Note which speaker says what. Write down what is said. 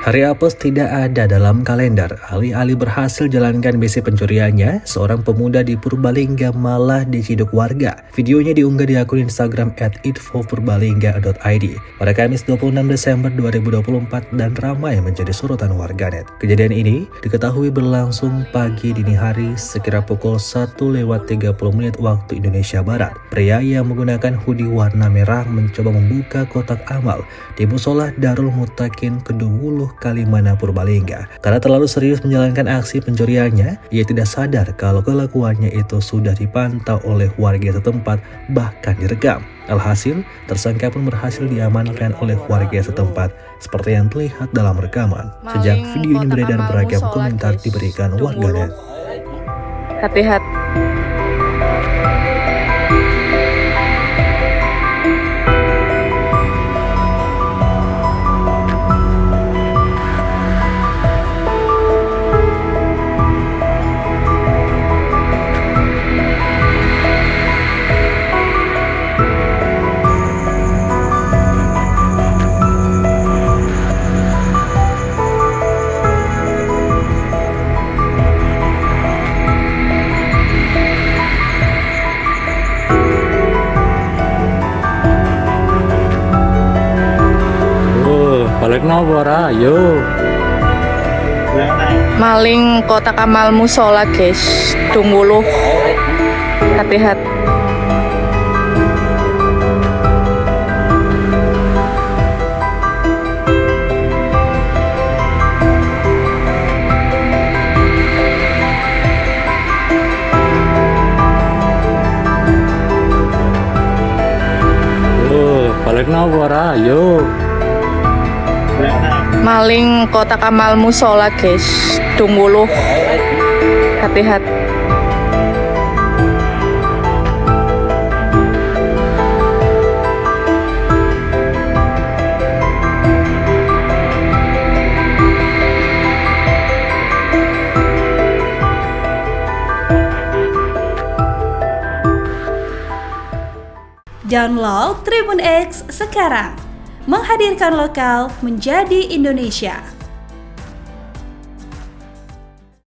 Speaker 1: Hari apes tidak ada dalam kalender. Alih-alih berhasil jalankan misi pencuriannya, seorang pemuda di Purbalingga malah diciduk warga. Videonya diunggah di akun Instagram @infopurbalingga.id pada Kamis 26 Desember 2024 dan ramai menjadi sorotan warganet. Kejadian ini diketahui berlangsung pagi dini hari sekitar pukul 1:30 waktu Indonesia Barat. Pria yang menggunakan hoodie warna merah mencoba membuka kotak amal di musola Darul Mutakin Kedunguluh Kalimana Purbalingga. Karena terlalu serius menjalankan aksi pencuriannya, ia tidak sadar kalau kelakuannya itu sudah dipantau oleh warga setempat, bahkan direkam. Alhasil, tersangka pun berhasil diamankan oleh warga setempat seperti yang terlihat dalam rekaman. Sejak video ini beredar, beragam komentar diberikan warganet.
Speaker 2: Hati-hati.
Speaker 3: Balik nopo ra, yo.
Speaker 2: Maling kotak amal musola, guys. Dungguluh. Hati-hati.
Speaker 3: Balik nopo ra, yo.
Speaker 2: Maling kotak amal musola, guys. Dungguluh. Hati-hati.
Speaker 4: Download Tribun X sekarang, menghadirkan lokal menjadi Indonesia.